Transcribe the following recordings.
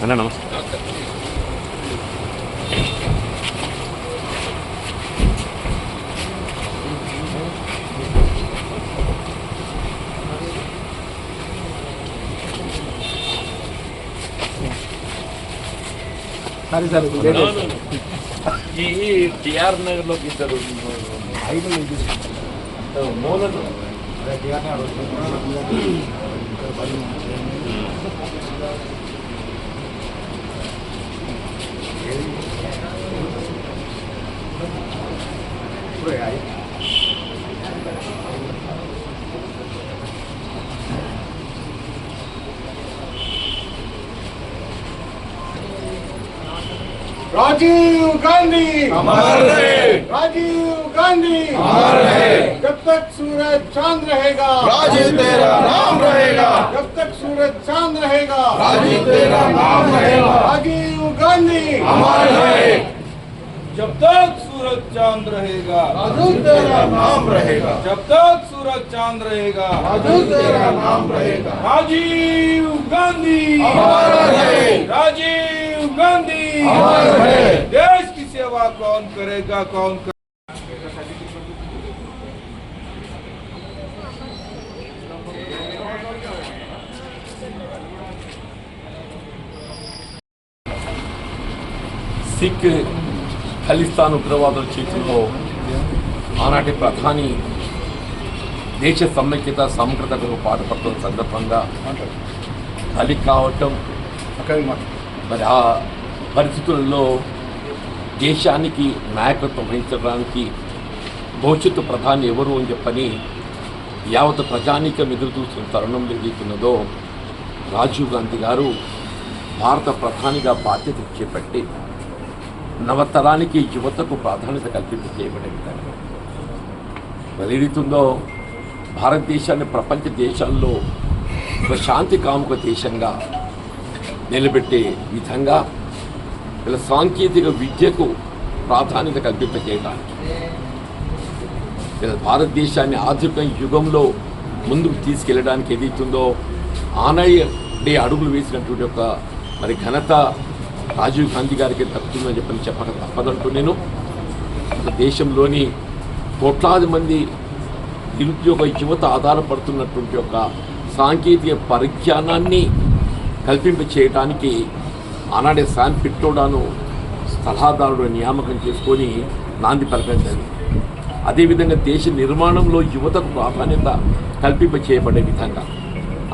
అన్న నమస్తే. సరే సరే ఈ టిఆర్ నగర్లోకి ఇద్దరు మూలలు राजीव गांधी अमर रहे, राजीव गांधी अमर रहे, जब तक सूरज चांद रहेगा राजीव तेरा नाम रहेगा, जब तक सूरज चांद रहेगा राजीव तेरा नाम रहेगा, राजीव गांधी अमर रहे, जब तक सूरज चांद रहेगा राजीव तेरा नाम रहेगा, जब तक सूरज चांद रहेगा राजीव तेरा नाम रहेगा, राजीव गांधी अमर रहे, राजीव गांधी अमर रहे, देश की सेवा कौन करेगा कौन సిక్ ఖలిస్తాన్ ఉగ్రవాదుల చేతుల్లో ఆనాటి ప్రధాని దేశ సమైక్యత సమగ్రతకు పాటుపడుతున్న సందర్భంగా బలి కావటం, మరి ఆ పరిస్థితుల్లో దేశానికి నాయకత్వం వహించడానికి భవిష్యత్తు ప్రధాని ఎవరు అని చెప్పని యావత్ ప్రజానీకం ఎదురు చూస్తున్న తరుణంలో ఏదైతున్నదో రాజీవ్ గాంధీ గారు భారత ప్రధానిగా బాధ్యత చేపట్టి నవతరానికి యువతకు ప్రాధాన్యత కల్పింప చేయబడే విధంగా మరి ఏదైతుందో భారతదేశాన్ని ప్రపంచ దేశాల్లో ఒక శాంతి కాముక దేశంగా నిలబెట్టే విధంగా ఇలా సాంకేతిక విద్యకు ప్రాధాన్యత కల్పింప చేయడానికి ఇలా భారతదేశాన్ని ఆధునిక యుగంలో ముందుకు తీసుకెళ్ళడానికి ఏదైతుందో ఆనాడే అడుగులు వేసినటువంటి ఒక మరి ఘనత రాజీవ్ గాంధీ గారికి దక్కుతుందని చెప్పక తప్పదంటూ నేను దేశంలోని కోట్లాది మంది నిరుద్యోగ యువత ఆధారపడుతున్నటువంటి ఒక సాంకేతిక పరిజ్ఞానాన్ని కల్పింప చేయడానికి ఆనాడే శాన్ పిట్రోడాను సలహాదారుడు నియామకం చేసుకొని నాంది పలకడం జరిగింది. అదేవిధంగా దేశ నిర్మాణంలో యువతకు ప్రాధాన్యత కల్పింప చేయబడే విధంగా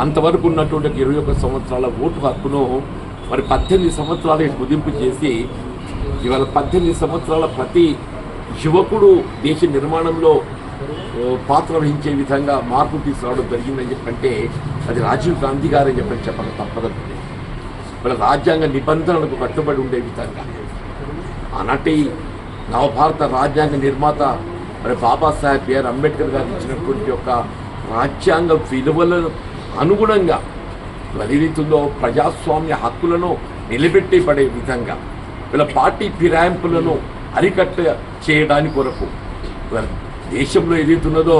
అంతవరకు ఉన్నటువంటి 21 సంవత్సరాల ఓటు హక్కును మరి 18 సంవత్సరాలకు కుదింపు చేసి ఇవాళ 18 సంవత్సరాల ప్రతి యువకుడు దేశ నిర్మాణంలో పాత్ర వహించే విధంగా మార్పు తీసుకురావడం జరిగిందని చెప్పంటే అది రాజీవ్ గాంధీ గారని చెప్పక తప్పదండి. ఇవాళ రాజ్యాంగ నిబంధనలకు కట్టుబడి ఉండే విధంగా ఆనాటి నవభారత రాజ్యాంగ నిర్మాత మరి బాబాసాహెబ్ బిఆర్ అంబేద్కర్ గారు ఇచ్చినటువంటి యొక్క రాజ్యాంగ విలువలను అనుగుణంగా ఏదైతుందో ప్రజాస్వామ్య హక్కులను నిలబెట్టబడే విధంగా వీళ్ళ పార్టీ ఫిరాయింపులను అరికట్ట చేయడానికి కొరకు దేశంలో ఏదైతున్నదో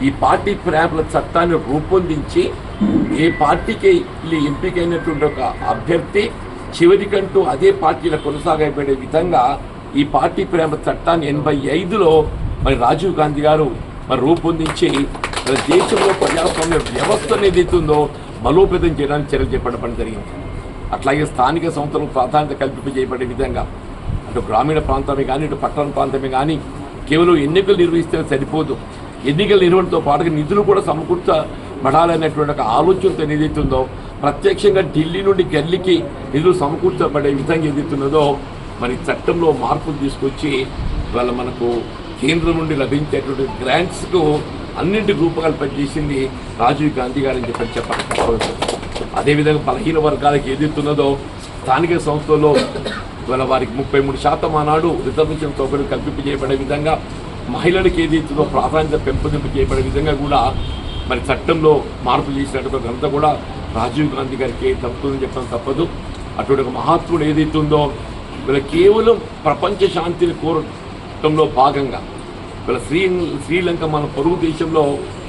ఈ పార్టీ ఫిరాయింపుల చట్టాన్ని రూపొందించి ఏ పార్టీకి ఎంపికైనటువంటి ఒక అభ్యర్థి చివరికంటూ అదే పార్టీలో కొనసాగబడే విధంగా ఈ పార్టీ ఫిరాయింపుల చట్టాన్ని 85లో మరి రాజీవ్ గాంధీ గారు మరి రూపొందించి దేశంలో ప్రజాస్వామ్య వ్యవస్థను ఏదైతుందో బలోపేతం చేయడానికి చర్యలు చేపట్టడం జరిగింది. అట్లాగే స్థానిక సంస్థలకు ప్రాధాన్యత కల్పింపజేయబడే విధంగా అటు గ్రామీణ ప్రాంతమే కానీ ఇటు పట్టణ ప్రాంతమే కానీ కేవలం ఎన్నికలు నిర్వహిస్తే సరిపోదు, ఎన్నికల నిర్వహణతో పాటుగా నిధులు కూడా సమకూర్చబడాలనేటువంటి ఒక ఆలోచనతో ఏదైతుందో ప్రత్యక్షంగా ఢిల్లీ నుండి గల్లీకి నిధులు సమకూర్చబడే విధంగా ఏదైతున్నదో మరి చట్టంలో మార్పులు తీసుకొచ్చి ఇవాళ మనకు కేంద్రం నుండి లభించేటువంటి గ్రాంట్స్కు అన్నింటి రూపకల్పన చేసింది రాజీవ్ గాంధీ గారని చెప్పాలి. అదేవిధంగా బలహీన వర్గాలకు ఏదైతున్నదో స్థానిక సంస్థల్లో ఇవాళ వారికి 33% ఆనాడు రిజర్వేషన్ సౌకర్యం కల్పింపజేయబడే విధంగా మహిళలకు ఏదైతుందో ప్రాధాన్యత పెంపొందింపు చేయబడే విధంగా కూడా మరి చట్టంలో మార్పు చేసినటువంటి అంతా కూడా రాజీవ్ గాంధీ గారికి తప్పుతుందని చెప్పడం తప్పదు. అటువంటి ఒక మహాత్ముడు ఏదైతుందో వీళ్ళ కేవలం ప్రపంచ శాంతిని కోరటం చట్టంలో భాగంగా ఇలా శ్రీలంక మన పొరుగు దేశంలో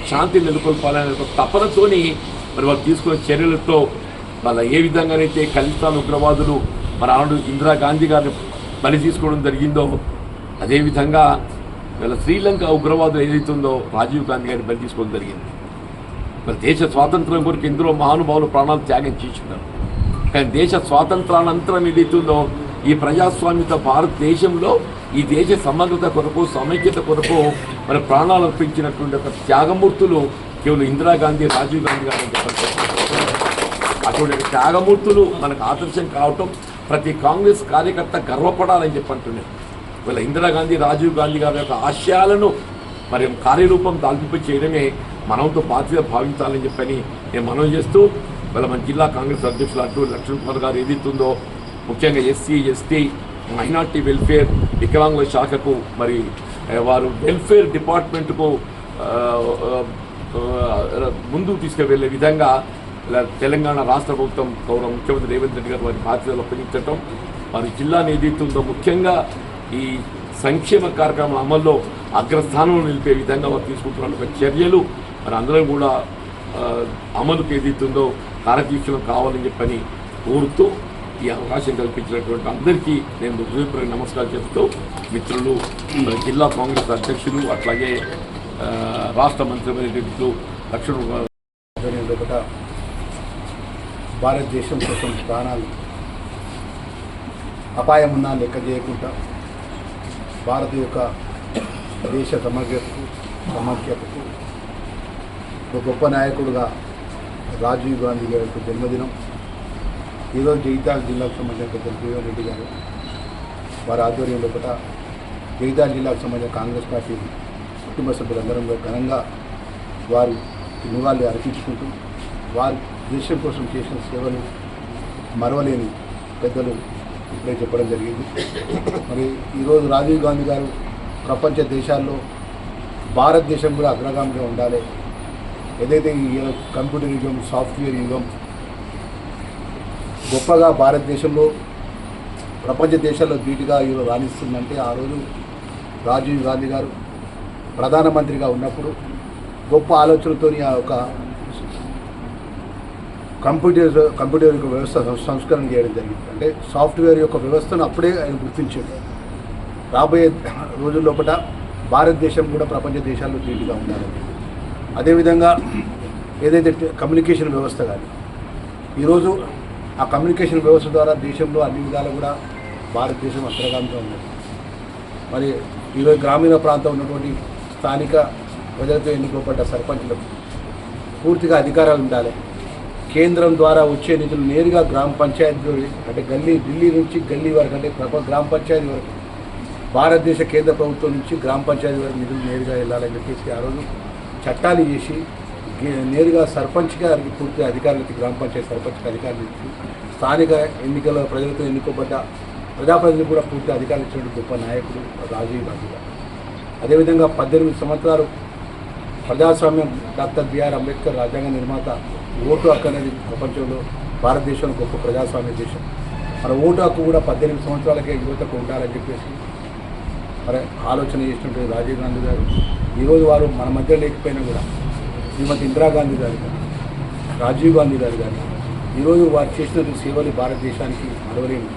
శాంతి నెలకొల్పాలనే ఒక తపనతోని మరి వాళ్ళు తీసుకున్న చర్యలతో వాళ్ళ ఏ విధంగానైతే ఖలిస్తాన్ ఉగ్రవాదులు మరి ఆనాడు ఇందిరాగాంధీ గారిని బలి తీసుకోవడం జరిగిందో అదేవిధంగా వీళ్ళ శ్రీలంక ఉగ్రవాదులు ఏదైతుందో రాజీవ్ గాంధీ గారిని బలి తీసుకోవడం జరిగింది. మరి దేశ స్వాతంత్రం కొరకు ఇందులో మహానుభావులు ప్రాణాలు త్యాగం చేస్తున్నారు. కానీ దేశ స్వాతంత్రానంతరం ఏదైతుందో ఈ ప్రజాస్వామ్యత భారతదేశంలో ఈ దేశ సమగ్రత కొరకు సమైక్యత కొరకు మరి ప్రాణాలు అర్పించినటువంటి ఒక త్యాగమూర్తులు కేవలం ఇందిరాగాంధీ రాజీవ్ గాంధీ గారు అని చెప్పారు. అటువంటి త్యాగమూర్తులు మనకు ఆదర్శం కావటం ప్రతి కాంగ్రెస్ కార్యకర్త గర్వపడాలని చెప్పంటున్నారు. వీళ్ళ ఇందిరాగాంధీ రాజీవ్ గాంధీ గారి యొక్క ఆశయాలను మరి కార్యరూపం దాల్పిపై చేయడమే మనంతో బాధ్యత భావించాలని చెప్పని నేను మనవి చేస్తూ వీళ్ళ మన జిల్లా కాంగ్రెస్ అధ్యక్షులు అడ్డూరి లక్ష్మణ్ కుమార్ గారు ఏదైతుందో ముఖ్యంగా ఎస్సీ ఎస్టీ మైనార్టీ వెల్ఫేర్ వికలాంగుల శాఖకు మరి వారు వెల్ఫేర్ డిపార్ట్మెంట్కు ముందుకు తీసుకువెళ్ళే విధంగా తెలంగాణ రాష్ట్ర ప్రభుత్వం గౌరవ ముఖ్యమంత్రి రేవంత్ రెడ్డి గారు వారి బాధ్యతలు అప్పగించడం వారి జిల్లాను ఏదైతుందో ముఖ్యంగా ఈ సంక్షేమ కార్యక్రమం అమల్లో అగ్రస్థానంలో నిలిపే విధంగా వారు తీసుకుంటున్న చర్యలు మరి అందరం కూడా అమలుకు ఏదైతుందో కార్యదీక్షలు కావాలని చెప్పని కోరుతూ ఈ అవకాశం కల్పించినటువంటి అందరికీ నేను హృదయపూర్వక నమస్కారం చెప్తూ మిత్రులు జిల్లా కాంగ్రెస్ అధ్యక్షులు అట్లాగే రాష్ట్ర మంత్రివర్యులు లక్ష్మణ్ భారతదేశం కోసం ప్రాణాలు అపాయం ఉన్నా లెక్క చేయకుండా భారత యొక్క దేశ సమైక్యతకు ఒక గొప్ప నాయకుడుగా రాజీవ్ గాంధీ గారి యొక్క జన్మదినం. ఈరోజు జగిత్యాల జిల్లాకు సంబంధించిన పెద్ద జీవన్ రెడ్డి గారు వారి ఆధ్వర్యంలో కూడా జగిత్యాల జిల్లాకు సంబంధించిన కాంగ్రెస్ పార్టీ కుటుంబ సభ్యులందరం ఘనంగా వారి నివాళులు అర్పించుకుంటూ వారి దేశం కోసం చేసిన సేవలు మరవలేని పెద్దలు ఇప్పుడే చెప్పడం జరిగింది. మరి ఈరోజు రాజీవ్ గాంధీ గారు ప్రపంచ దేశాల్లో భారతదేశం కూడా అగ్రగామిగా ఉండాలి. ఏదైతే ఈ కంప్యూటర్ యుగం సాఫ్ట్వేర్ యుగం గొప్పగా భారతదేశంలో ప్రపంచ దేశాల్లో ధీటుగా ఈరోజు రాణిస్తుందంటే ఆ రోజు రాజీవ్ గాంధీ గారు ప్రధానమంత్రిగా ఉన్నప్పుడు గొప్ప ఆలోచనతో ఆ యొక్క కంప్యూటర్ యొక్క వ్యవస్థ సంస్కరణ చేయడం జరిగింది. అంటే సాఫ్ట్వేర్ యొక్క వ్యవస్థను అప్పుడే ఆయన గుర్తించాడు. రాబోయే రోజుల్లోపట భారతదేశం కూడా ప్రపంచ దేశాల్లో ధీటుగా ఉండాలని. అదేవిధంగా ఏదైతే కమ్యూనికేషన్ వ్యవస్థ కానీ ఈరోజు ఆ కమ్యూనికేషన్ వ్యవస్థ ద్వారా దేశంలో అన్ని విధాలు కూడా భారతదేశం అగ్రగామిగా ఉంది. మరి ఈరోజు గ్రామీణ ప్రాంతం ఉన్నటువంటి స్థానిక ప్రజలతో ఎన్నుకోబడ్డ సర్పంచులకు పూర్తిగా అధికారాలు ఉండాలి. కేంద్రం ద్వారా వచ్చే నిధులు నేరుగా గ్రామ పంచాయతీ అంటే ఢిల్లీ నుంచి గల్లీ వరకు అంటే గ్రామ పంచాయతీ వరకు భారతదేశ కేంద్ర ప్రభుత్వం నుంచి గ్రామ పంచాయతీ వరకు నిధులు నేరుగా వెళ్ళాలని చెప్పేసి ఆ రోజు చట్టాలు చేసి నేరుగా సర్పంచ్ గారికి పూర్తి అధికారులకి గ్రామ పంచాయతీ సర్పంచ్కి అధికారులు ఇచ్చి స్థానిక ఎన్నికల ప్రజలతో ఎన్నుకోబడ్డ ప్రజాప్రతినిధులు కూడా పూర్తి అధికారులు ఇచ్చినటువంటి గొప్ప నాయకుడు రాజీవ్ గాంధీ గారు. అదేవిధంగా 18 సంవత్సరాలు ప్రజాస్వామ్యం డాక్టర్ బిఆర్ అంబేద్కర్ రాజ్యాంగ నిర్మాత ఓటు హక్కు అనేది ప్రపంచంలో భారతదేశంలో గొప్ప ప్రజాస్వామ్య దేశం. మన ఓటు హక్కు కూడా 18 సంవత్సరాలకే యువతకు ఉండాలని చెప్పేసి మరి ఆలోచన చేసినటువంటి రాజీవ్ గాంధీ గారు ఈరోజు వారు మన మధ్య లేకపోయినా కూడా శ్రీమతి ఇందిరాగాంధీ గారు కానీ రాజీవ్ గాంధీ గారు కానీ ఈరోజు వారు చేసిన సేవలు భారతదేశానికి మరవలేము.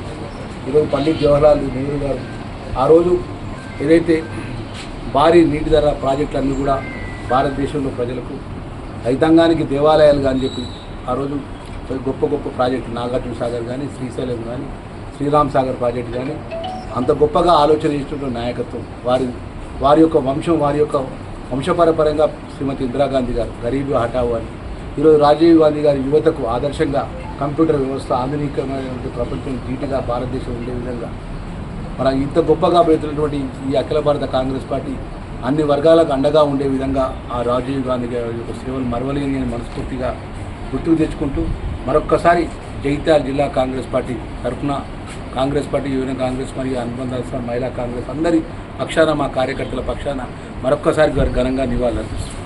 ఈరోజు పండిత్ జవహర్లాల్ నెహ్రూ గారు ఆ రోజు ఏదైతే భారీ నీటి ధర ప్రాజెక్టులన్నీ కూడా భారతదేశంలో ప్రజలకు రైతాంగానికి దేవాలయాలు కానీ చెప్పి ఆ రోజు గొప్ప గొప్ప ప్రాజెక్టు నాగార్జున సాగర్ కానీ శ్రీశైలం కానీ శ్రీరామ్ సాగర్ ప్రాజెక్టు కానీ అంత గొప్పగా ఆలోచన చేస్తున్న నాయకత్వం వారి యొక్క వంశపరపరంగా శ్రీమతి ఇందిరాగాంధీ గారు గరీబీ హఠావో అని ఈరోజు రాజీవ్ గాంధీ గారి యువతకు ఆదర్శంగా కంప్యూటర్ వ్యవస్థ ఆధునికమైన ప్రపంచం ధీటుగా భారతదేశం ఉండే విధంగా మన ఇంత గొప్పగా పెడుతున్నటువంటి ఈ అఖిల భారత కాంగ్రెస్ పార్టీ అన్ని వర్గాలకు అండగా ఉండే విధంగా ఆ రాజీవ్ గాంధీ గారి యొక్క సేవలు మరవలేని అని మనస్ఫూర్తిగా గుర్తుకు తెచ్చుకుంటూ మరొక్కసారి జగిత్యాల జిల్లా కాంగ్రెస్ పార్టీ తరఫున కాంగ్రెస్ పార్టీ యువజన కాంగ్రెస్ మరియు అనుబంధ మహిళా కాంగ్రెస్ అందరి పక్షాన మా కార్యకర్తల పక్షాన మరొక్కసారి ఘనంగా నివాళులర్పిస్తున్నాం.